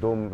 2